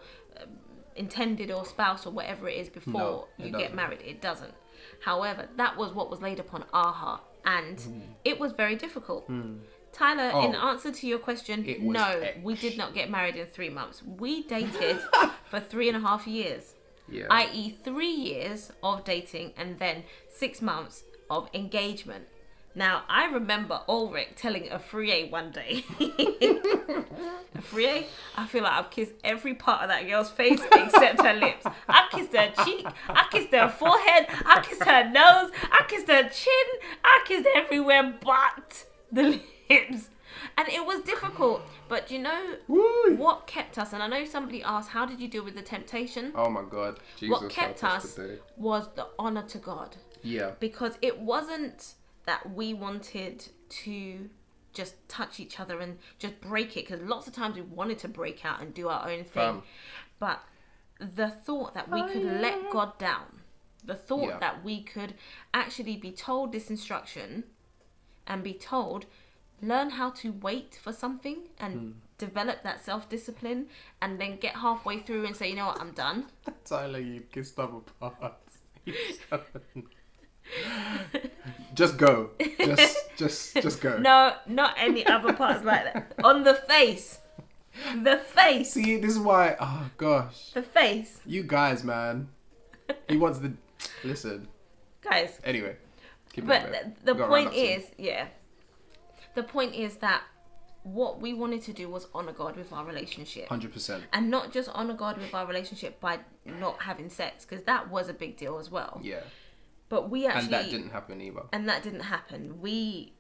intended or spouse or whatever it is before you get married. It doesn't. However, that was what was laid upon our heart, and it was very difficult. Tyler, in answer to your question, no, we did not get married in 3 months. We dated for 3.5 years. Yeah. I.e. 3 years of dating and then 6 months of engagement. Now, I remember Ulrich telling Afriye one day, Afriye, I feel like I've kissed every part of that girl's face except her lips. I kissed her cheek, I kissed her forehead, I kissed her nose, I kissed her chin, I kissed everywhere but the lips. And it was difficult, but you know what kept us? And I know somebody asked, how did you deal with the temptation? Oh my God. Jesus, what kept us was the honor to God. Yeah. Because it wasn't that we wanted to just touch each other and just break it. Because lots of times we wanted to break out and do our own thing. But the thought that we could let God down, the thought that we could actually be told this instruction and be told, learn how to wait for something and develop that self-discipline, and then get halfway through and say, you know what, I'm done. Tyler, you kissed other parts. Just go. Just go. No, not any other parts like that. On the face. The face. See, this is why, oh gosh. The face. You guys, man. He wants the... Listen. Guys. Anyway. Keep but it, babe. the Got point round up soon. is, the point is that what we wanted to do was honor God with our relationship. 100%. And not just honor God with our relationship by not having sex, because that was a big deal as well. Yeah. But we actually... And that didn't happen either. And that didn't happen. We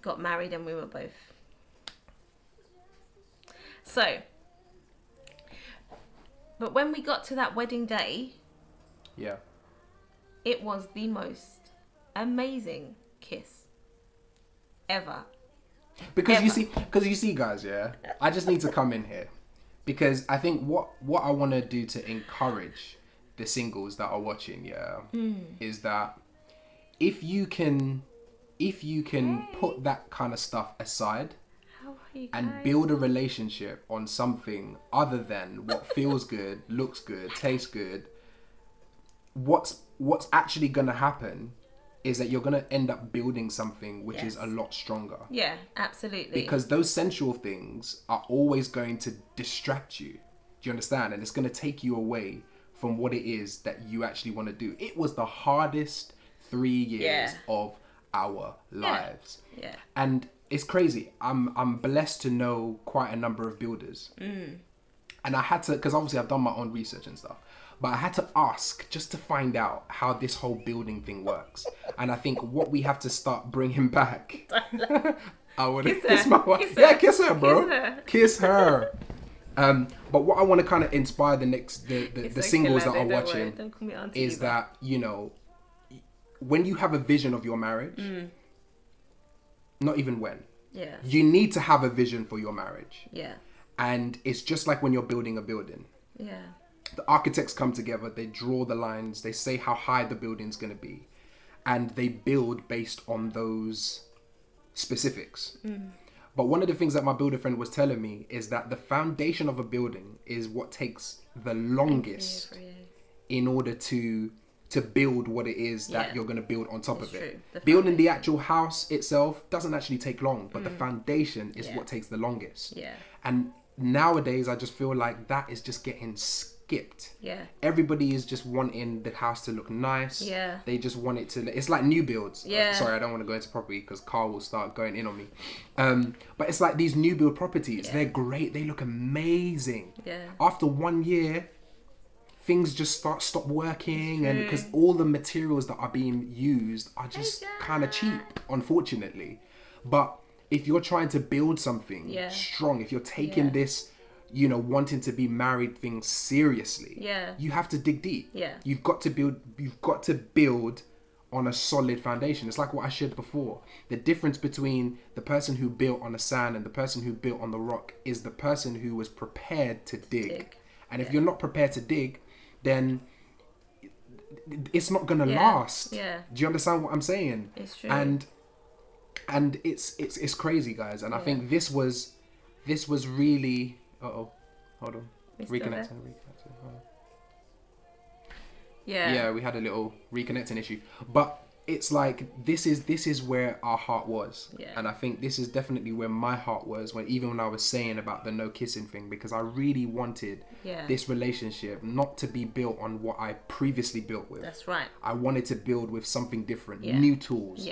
got married and we were both... So... But when we got to that wedding day... Yeah. It was the most amazing kiss ever. Because you see, guys, yeah, I just need to come in here because I think what I want to do to encourage the singles that are watching, yeah, is that if you can put that kind of stuff aside and build a relationship on something other than what feels good, looks good, tastes good, what's actually gonna happen is that you're going to end up building something which is a lot stronger. Yeah, absolutely. Because those sensual things are always going to distract you. Do you understand? And it's going to take you away from what it is that you actually want to do. It was the hardest 3 years of our lives. Yeah. And it's crazy. I'm blessed to know quite a number of builders. And I had to, because obviously I've done my own research and stuff. But I had to ask just to find out how this whole building thing works. And I think what we have to start bringing back... I want to kiss my wife. Yeah, kiss her, bro. Kiss her. But what I want to kind of inspire the singles that are watching is that, you know, when you have a vision of your marriage, not even when, you need to have a vision for your marriage. Yeah. And it's just like when you're building a building. Yeah. The architects come together, they draw the lines, they say how high the building's going to be, and they build based on those specifics. But one of the things that my builder friend was telling me is that the foundation of a building is what takes the longest in order to build what it is that you're going to build on top of it. Building the actual house itself doesn't actually take long, but the foundation is what takes the longest. Yeah. And nowadays, I just feel like that is just getting skipped. Yeah. Everybody is just wanting the house to look nice. Yeah. They just want it to... It's like new builds. Yeah. Sorry, I don't want to go into property because Carl will start going in on me. But it's like these new build properties. They're great. They look amazing. Yeah. After 1 year, things just stop working, and because all the materials that are being used are just kind of cheap, unfortunately. But if you're trying to build something strong, if you're taking this, you know, wanting to be married thing seriously, you have to dig deep. You've got to build on a solid foundation. It's like what I shared before. The difference between the person who built on the sand and the person who built on the rock is the person who was prepared to dig. And if you're not prepared to dig, then it's not gonna last. Do you understand what I'm saying? It's true. And it's crazy, guys. And I think this was really... hold on. Reconnecting. Yeah, we had a little reconnecting issue. But it's like this is where our heart was. And I think this is definitely where my heart was when I was saying about the no kissing thing, because I really wanted this relationship not to be built on what I previously built with. That's right. I wanted to build with something different, new tools,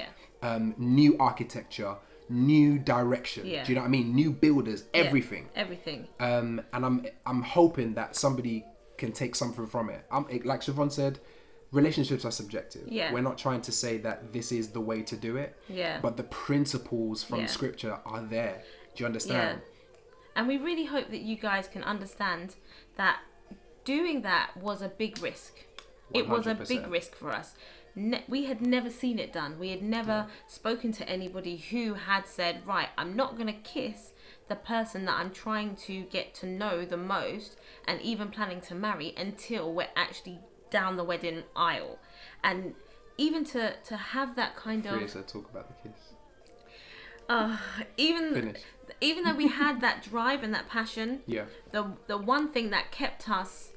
new architecture, new direction. Do you know what I mean? New builders, everything. And I'm hoping that somebody can take something from it. Like Siobhan said, relationships are subjective. We're not trying to say that this is the way to do it. But the principles from scripture are there. Do you understand? And we really hope that you guys can understand that doing that was a big risk. 100%. It was a big risk for us. We had never seen it done. We had never spoken to anybody who had said, right, I'm not going to kiss the person that I'm trying to get to know the most and even planning to marry until we're actually down the wedding aisle. And even to have that kind of... Teresa, talk about the kiss. Even though we had that drive and that passion, the one thing that kept us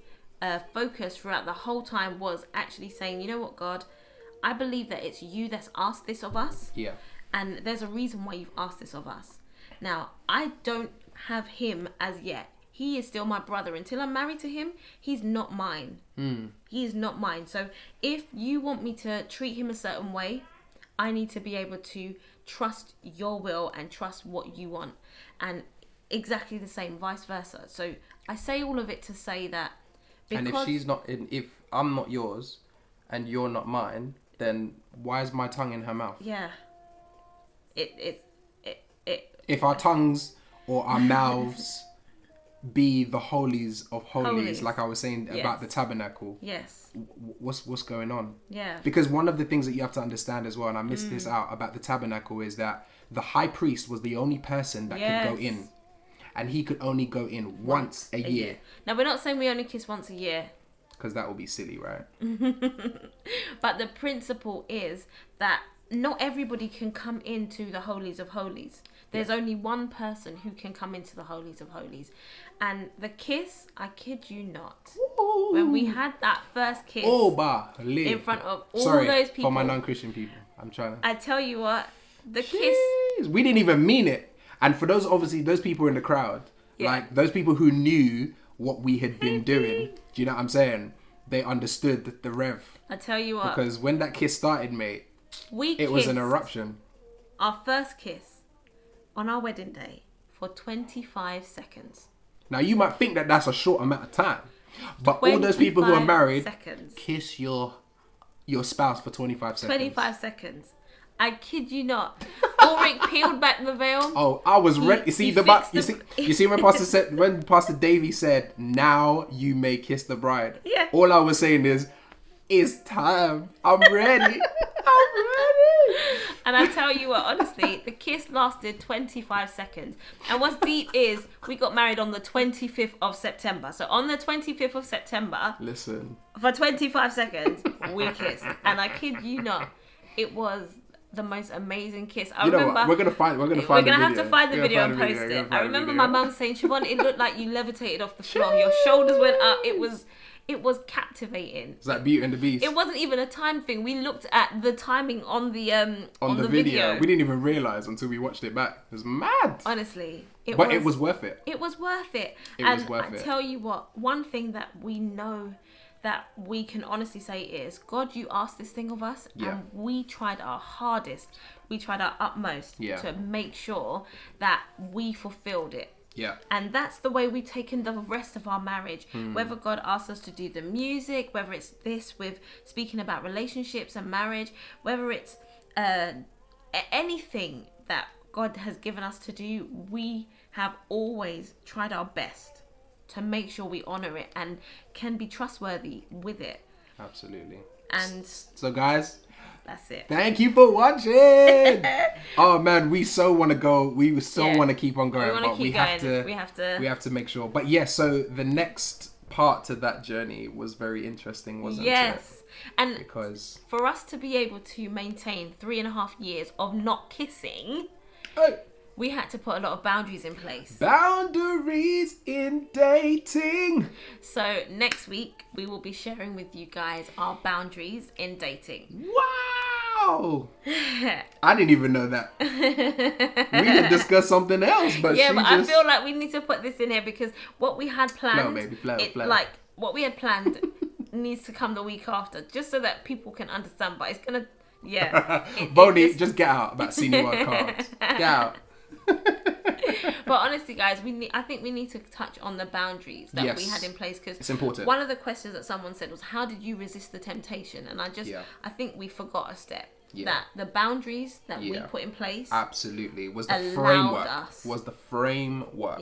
focused throughout the whole time was actually saying, you know what, God, I believe that it's you that's asked this of us. And there's a reason why you've asked this of us. Now, I don't have him as yet. He is still my brother. Until I'm married to him, he's not mine. He is not mine. So if you want me to treat him a certain way, I need to be able to trust your will and trust what you want, and exactly the same vice versa. So I say all of it to say that and if I'm not yours and you're not mine, then why is my tongue in her mouth? Yeah. If our tongues or our mouths be the holies of holies, like I was saying about the tabernacle. Yes. What's going on? Yeah. Because one of the things that you have to understand as well, and I missed this out about the tabernacle, is that the high priest was the only person that could go in. And he could only go in once a year. Now, we're not saying we only kiss once a year. Because that would be silly, right? But the principle is that not everybody can come into the holies of holies. There's only one person who can come into the holies of holies. And the kiss, I kid you not. Ooh. When we had that first kiss in front of all those people. For my non-Christian people. I'm trying to... I tell you what, the kiss... We didn't even mean it. And for those people in the crowd, like those people who knew what we had been doing, do you know what I'm saying? They understood the rev. I tell you what. Because when that kiss started, mate, it was an eruption. Our first kiss on our wedding day for 25 seconds. Now, you might think that that's a short amount of time. But all those people who are married, kiss your spouse for 25 seconds. 25 seconds. I kid you not. Ulrich peeled back the veil. Oh, I was ready. You see when Pastor Davey said, "Now you may kiss the bride." Yeah. All I was saying is, it's time. I'm ready. I'm ready. And I tell you what, honestly, the kiss lasted 25 seconds. And what's deep is we got married on the 25th of September. So on the 25th of September, listen, for 25 seconds, we kissed. And I kid you not, it was the most amazing kiss. I remember we're gonna have to find the video and post it. I remember my mum saying, "Siobhan, it looked like you levitated off the floor. Your shoulders went up. It was captivating." It's like Beauty and the Beast. It wasn't even a time thing. We looked at the timing on the video. We didn't even realize until we watched it back. It was mad. Honestly, it was worth it. It was worth it. I tell you what, one thing that we know that we can honestly say is, God, you asked this thing of us, and we tried our hardest, we tried our utmost to make sure that we fulfilled it. Yeah. And that's the way we've taken the rest of our marriage. Whether God asks us to do the music, whether it's this with speaking about relationships and marriage, whether it's anything that God has given us to do, we have always tried our best to make sure we honor it and can be trustworthy with it. Absolutely. And so guys, that's it. Thank you for watching. Oh man, we so want to go. We so want to keep on going, but we have to make sure. But yes, so the next part to that journey was very interesting, wasn't it? Yes. And because for us to be able to maintain 3.5 years of not kissing, we had to put a lot of boundaries in place. Boundaries in dating. So next week, we will be sharing with you guys our boundaries in dating. Wow! I didn't even know that. We did discuss something else, but I feel like we need to put this in here because what we had planned... Flow, baby, flow. Like, what we had planned needs to come the week after, just so that people can understand, but it's going to... Yeah. Bonnie, just get out about senior work cards. Get out. But honestly, guys, I think we need to touch on the boundaries that we had in place, because it's important. One of the questions that someone said was, how did you resist the temptation? And I think we forgot a step. That the boundaries that we put in place absolutely was the framework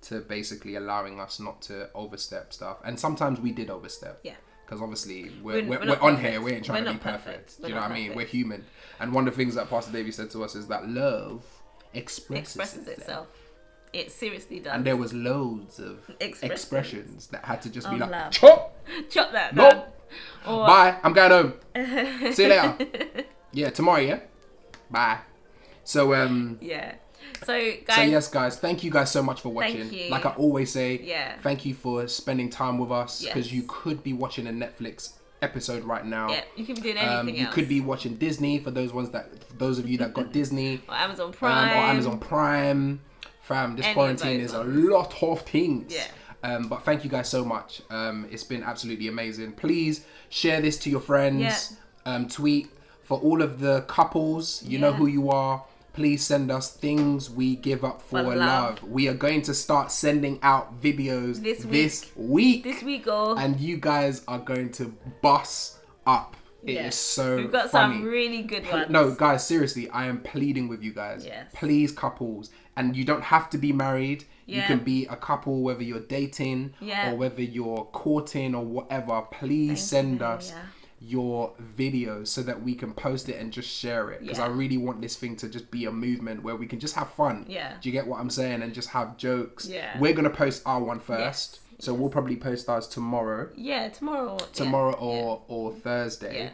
to basically allowing us not to overstep stuff. And sometimes we did overstep. Because obviously we're on here, we ain't trying to be perfect. Do you know what I mean? We're human. And one of the things that Pastor Davey said to us is that love expresses itself. It seriously does. And there was loads of expressions that had to just be like, love. chop that. No. Bye. I'm going home. See you later. Yeah, tomorrow. Yeah. Bye. So So guys. So yes, guys. Thank you guys so much for watching. Thank you. Like I always say. Thank you for spending time with us, because you could be watching a Netflix episode right now. Yeah, you could be doing anything else. You could be watching Disney for those of you that got Disney. Or Amazon Prime. Fam, this quarantine is a lot of things. But thank you guys so much. It's been absolutely amazing. Please share this to your friends. Tweet, For all of the couples, you know who you are. Please send us things we give up for love. We are going to start sending out videos this week. This week, and you guys are going to bust up. It is so We've got funny. some really good ones. No, guys, seriously, I am pleading with you guys. Yes. Please, couples. And you don't have to be married. You can be a couple, whether you're dating or whether you're courting or whatever. Please send us your videos so that we can post it and just share it, because I really want this thing to just be a movement where we can just have fun. Do you get what I'm saying? And just have jokes. We're gonna post our one first, so we'll probably post ours tomorrow. Tomorrow or Thursday.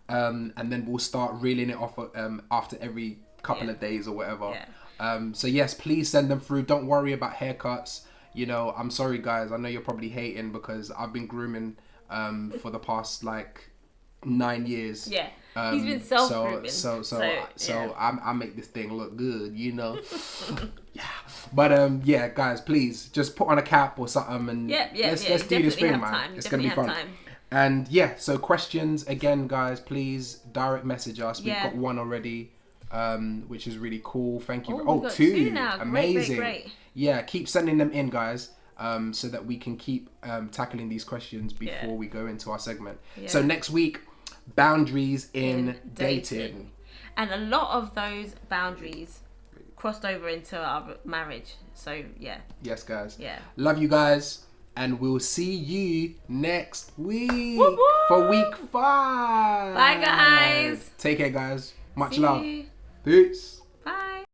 And then we'll start reeling it off after every couple of days or whatever. So yes, please send them through. Don't worry about haircuts. You know, I'm sorry guys, I know you're probably hating because I've been grooming for the past like 9 years. He's been self-grooming. So I make this thing look good, you know. But yeah, guys, please just put on a cap or something and let's do this thing, man. It's gonna be fun. And so questions again, guys, please direct message us. We've got one already, which is really cool. Thank you. Two now. Amazing. Great. Yeah, keep sending them in, guys. So that we can keep tackling these questions before we go into our segment. So next week, boundaries in dating. And a lot of those boundaries crossed over into our marriage. So yes, guys. Love you guys, and we'll see you next week for week 5. Bye, guys. Take care, guys. Much love. Peace.